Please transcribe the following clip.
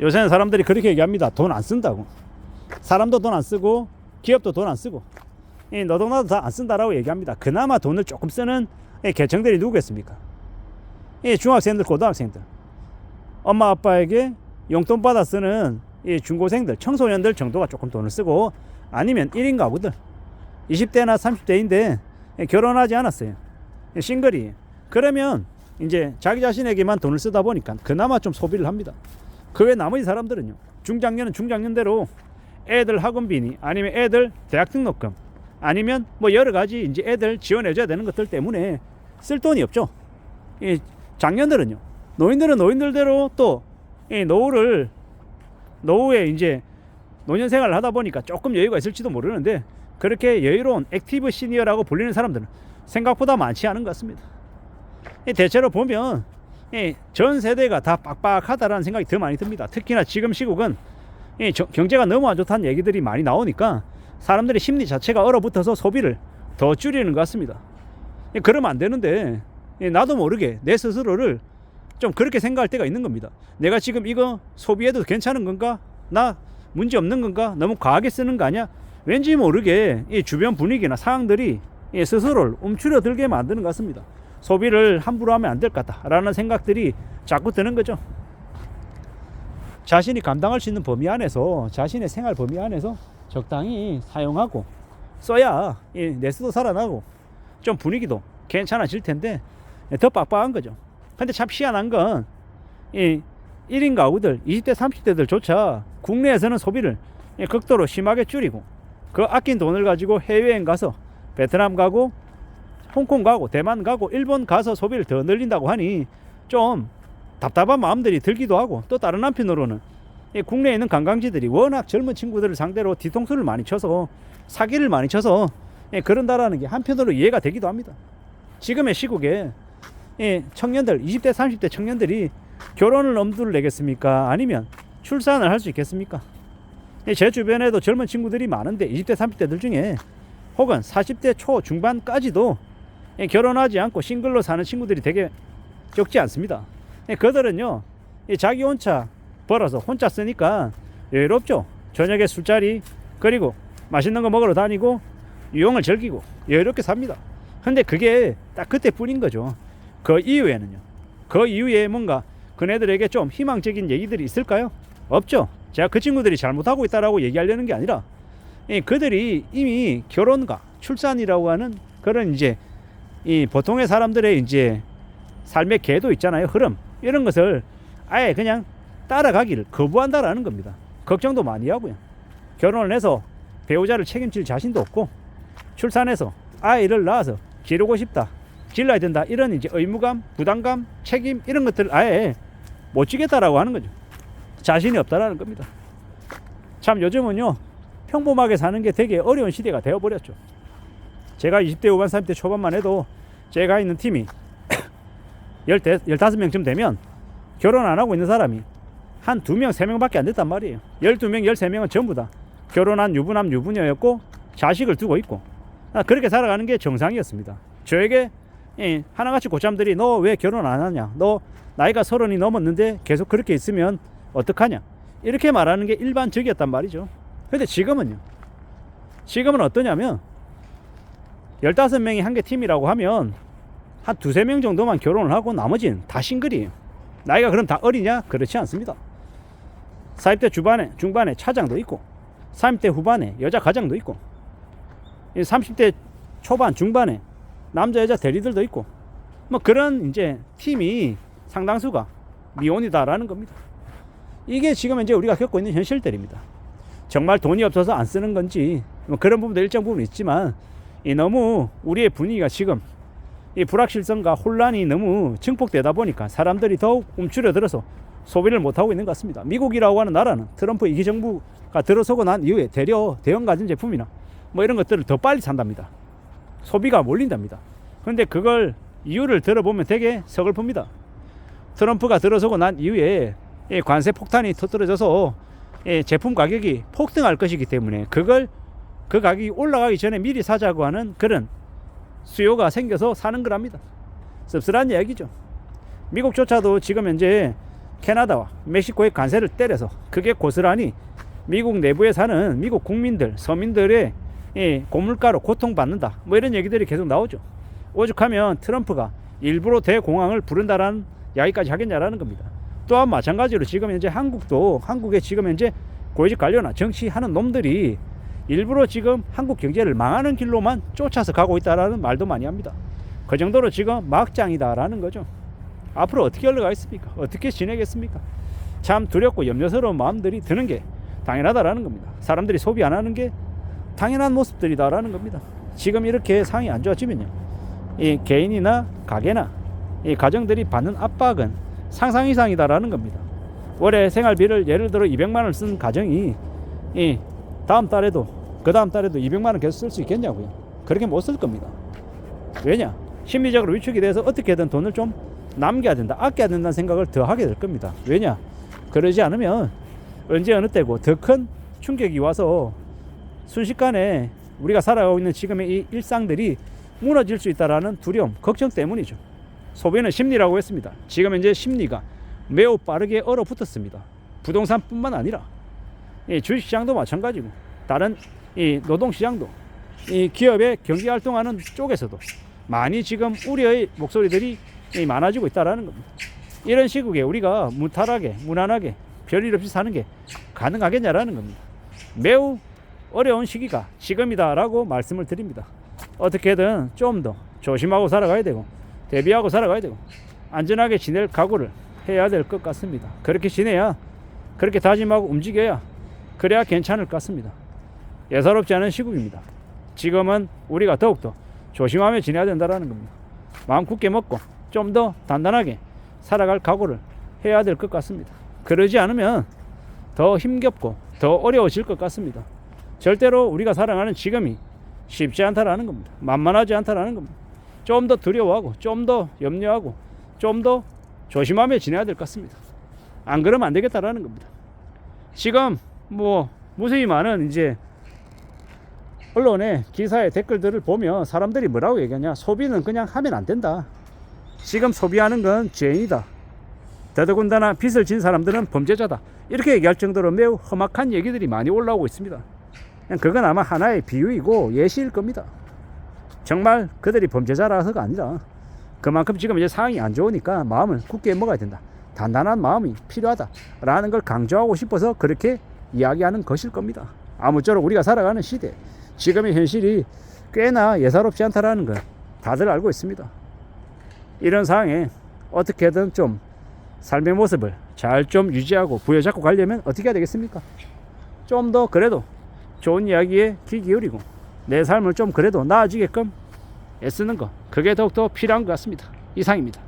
요새는 사람들이 그렇게 얘기합니다. 돈 안 쓴다고. 사람도 돈 안 쓰고 기업도 돈 안 쓰고 너도 나도 다 안 쓴다라고 얘기합니다. 그나마 돈을 조금 쓰는 계층들이 누구겠습니까? 중학생들, 고등학생들, 엄마 아빠에게 용돈 받아 쓰는 중고생들, 청소년들 정도가 조금 돈을 쓰고, 아니면 1인 가구들 20대나 30대인데 결혼하지 않았어요. 싱글이. 그러면 이제 자기 자신에게만 돈을 쓰다 보니까 그나마 좀 소비를 합니다. 그 외 나머지 사람들은요, 중장년은 중장년대로 애들 학원비니 아니면 애들 대학 등록금 아니면 뭐 여러 가지 이제 애들 지원해줘야 되는 것들 때문에 쓸 돈이 없죠. 장년들은요, 노인들은 노인들대로 또 노후에 이제 노년 생활을 하다 보니까 조금 여유가 있을지도 모르는데, 그렇게 여유로운 액티브 시니어라고 불리는 사람들은 생각보다 많지 않은 것 같습니다. 대체로 보면 전 세대가 다 빡빡하다라는 생각이 더 많이 듭니다. 특히나 지금 시국은 경제가 너무 안 좋다는 얘기들이 많이 나오니까 사람들의 심리 자체가 얼어붙어서 소비를 더 줄이는 것 같습니다. 그러면 안 되는데 나도 모르게 내 스스로를 좀 그렇게 생각할 때가 있는 겁니다. 내가 지금 이거 소비해도 괜찮은 건가? 나 문제 없는 건가? 너무 과하게 쓰는 거 아니야? 왠지 모르게 이 주변 분위기나 상황들이 스스로를 움츠러들게 만드는 것 같습니다. 소비를 함부로 하면 안 될 것 같다라는 생각들이 자꾸 드는 거죠. 자신이 감당할 수 있는 범위 안에서, 자신의 생활 범위 안에서 적당히 사용하고 써야 내 수도 살아나고 좀 분위기도 괜찮아질 텐데 더 빡빡한 거죠. 근데 참 희한한 건 1인 가구들 20대 30대들조차 국내에서는 소비를 극도로 심하게 줄이고, 그 아낀 돈을 가지고 해외여행 가서 베트남 가고 홍콩 가고 대만 가고 일본 가서 소비를 더 늘린다고 하니 좀 답답한 마음들이 들기도 하고, 또 다른 한편으로는 국내에 있는 관광지들이 워낙 젊은 친구들을 상대로 뒤통수를 많이 쳐서 사기를 많이 쳐서 그런다라는 게 한편으로 이해가 되기도 합니다. 지금의 시국에 청년들 20대 30대 청년들이 결혼을 엄두를 내겠습니까? 아니면 출산을 할 수 있겠습니까? 제 주변에도 젊은 친구들이 많은데 20대 30대들 중에 혹은 40대 초 중반까지도 결혼하지 않고 싱글로 사는 친구들이 되게 적지 않습니다. 그들은요, 자기 혼자 벌어서 혼자 쓰니까 여유롭죠. 저녁에 술자리, 그리고 맛있는 거 먹으러 다니고 유흥을 즐기고 여유롭게 삽니다. 근데 그게 딱 그때뿐인 거죠. 그 이후에는요, 그 이후에 뭔가 그네들에게 좀 희망적인 얘기들이 있을까요? 없죠. 제가 그 친구들이 잘못하고 있다라고 얘기하려는 게 아니라 그들이 이미 결혼과 출산이라고 하는 그런 이제 이 보통의 사람들의 이제 삶의 궤도 있잖아요. 흐름, 이런 것을 아예 그냥 따라가기를 거부한다라는 겁니다. 걱정도 많이 하고요. 결혼을 해서 배우자를 책임질 자신도 없고, 출산해서 아이를 낳아서 기르고 싶다, 길러야 된다, 이런 이제 의무감, 부담감, 책임, 이런 것들을 아예 못 지겠다라고 하는 거죠. 자신이 없다라는 겁니다. 참 요즘은요, 평범하게 사는 게 되게 어려운 시대가 되어버렸죠. 제가 20대 후반 30대 초반만 해도 제가 있는 팀이 15명쯤 되면 결혼 안 하고 있는 사람이 한 2명, 3명밖에 안 됐단 말이에요. 12명, 13명은 전부 다 결혼한 유부남, 유부녀였고 자식을 두고 있고, 그렇게 살아가는 게 정상이었습니다. 저에게 하나같이 고참들이 너 왜 결혼 안 하냐, 너 나이가 30이 넘었는데 계속 그렇게 있으면 어떡하냐, 이렇게 말하는 게 일반적이었단 말이죠. 근데 지금은 어떠냐면 15명이 한 개 팀이라고 하면 한 2-3명 정도만 결혼을 하고 나머지는 다 싱글이에요. 나이가 그럼 다 어리냐? 그렇지 않습니다. 40대 중반에 차장도 있고, 30대 후반에 여자 과장도 있고, 30대 초반 중반에 남자 여자 대리들도 있고, 뭐 그런 이제 팀이 상당수가 미혼이다라는 겁니다. 이게 지금 이제 우리가 겪고 있는 현실들입니다. 정말 돈이 없어서 안 쓰는 건지 뭐 그런 부분도 일정 부분 있지만, 너무 우리의 분위기가 지금 이 불확실성과 혼란이 너무 증폭되다 보니까 사람들이 더욱 움츠려들어서 소비를 못하고 있는 것 같습니다. 미국이라고 하는 나라는 트럼프 2기 정부가 들어서고 난 이후에 대려 대형 가전제품이나 뭐 이런 것들을 더 빨리 산답니다. 소비가 몰린답니다. 그런데 그걸 이유를 들어보면 되게 서글픕니다. 트럼프가 들어서고 난 이후에 관세 폭탄이 터뜨려져서 제품 가격이 폭등할 것이기 때문에 그 가격이 올라가기 전에 미리 사자고 하는 그런 수요가 생겨서 사는 거랍니다. 씁쓸한 이야기죠. 미국조차도 지금 현재 캐나다와 멕시코의 관세를 때려서 그게 고스란히 미국 내부에 사는 미국 국민들, 서민들의 고물가로 고통받는다. 뭐 이런 얘기들이 계속 나오죠. 오죽하면 트럼프가 일부러 대공황을 부른다라는 이야기까지 하겠냐라는 겁니다. 또한 마찬가지로 지금 현재 한국에 지금 현재 고위직 관료나 정치하는 놈들이 일부러 지금 한국 경제를 망하는 길로만 쫓아서 가고 있다라는 말도 많이 합니다. 그 정도로 지금 막장이다라는 거죠. 앞으로 어떻게 흘러가겠습니까? 어떻게 지내겠습니까? 참 두렵고 염려스러운 마음들이 드는 게 당연하다라는 겁니다. 사람들이 소비 안 하는 게 당연한 모습들이다라는 겁니다. 지금 이렇게 상황이 안 좋아지면요, 이 개인이나 가게나 이 가정들이 받는 압박은 상상 이상이다라는 겁니다. 월에 생활비를 예를 들어 200만 원을 쓴 가정이 이 다음 달에도 그 다음 달에도 200만 원 계속 쓸 수 있겠냐고요. 그렇게 못 쓸 겁니다. 왜냐? 심리적으로 위축이 돼서 어떻게든 돈을 좀 남겨야 된다, 아껴야 된다는 생각을 더 하게 될 겁니다. 왜냐? 그러지 않으면 언제 어느 때고 더 큰 충격이 와서 순식간에 우리가 살아가고 있는 지금의 이 일상들이 무너질 수 있다라는 두려움, 걱정 때문이죠. 소비는 심리라고 했습니다. 지금 현재 심리가 매우 빠르게 얼어붙었습니다. 부동산뿐만 아니라 이 주식시장도 마찬가지고 다른 이 노동시장도 이 기업의 경제활동하는 쪽에서도 많이 지금 우려의 목소리들이 많아지고 있다라는 겁니다. 이런 시국에 우리가 무탈하게 무난하게 별일 없이 사는 게 가능하겠냐라는 겁니다. 매우 어려운 시기가 지금이다라고 말씀을 드립니다. 어떻게든 좀 더 조심하고 살아가야 되고 대비하고 살아가야 되고 안전하게 지낼 각오를 해야 될 것 같습니다. 그렇게 지내야, 그렇게 다짐하고 움직여야 그래야 괜찮을 것 같습니다. 예사롭지 않은 시국입니다. 지금은 우리가 더욱더 조심하며 지내야 된다는 겁니다. 마음 굳게 먹고 좀 더 단단하게 살아갈 각오를 해야 될 것 같습니다. 그러지 않으면 더 힘겹고 더 어려워질 것 같습니다. 절대로 우리가 살아가는 지금이 쉽지 않다라는 겁니다. 만만하지 않다라는 겁니다. 좀 더 두려워하고 좀 더 염려하고 좀 더 조심하며 지내야 될 것 같습니다. 안 그러면 안 되겠다라는 겁니다. 지금 무수히 많은 이제 언론의 기사의 댓글들을 보면 사람들이 뭐라고 얘기하냐, 소비는 그냥 하면 안 된다. 지금 소비하는 건 죄인이다. 더더군다나 빚을 진 사람들은 범죄자다. 이렇게 얘기할 정도로 매우 험악한 얘기들이 많이 올라오고 있습니다. 그건 아마 하나의 비유이고 예시일 겁니다. 정말 그들이 범죄자라서가 아니라 그만큼 지금 이제 상황이 안 좋으니까 마음을 굳게 먹어야 된다, 단단한 마음이 필요하다라는 걸 강조하고 싶어서 그렇게 이야기하는 것일 겁니다. 아무쪼록 우리가 살아가는 시대, 지금의 현실이 꽤나 예사롭지 않다라는 걸 다들 알고 있습니다. 이런 상황에 어떻게든 좀 삶의 모습을 잘 좀 유지하고 부여잡고 가려면 어떻게 해야 되겠습니까? 좀 더 그래도 좋은 이야기에 귀 기울이고 내 삶을 좀 그래도 나아지게끔 애쓰는 것, 그게 더욱더 필요한 것 같습니다. 이상입니다.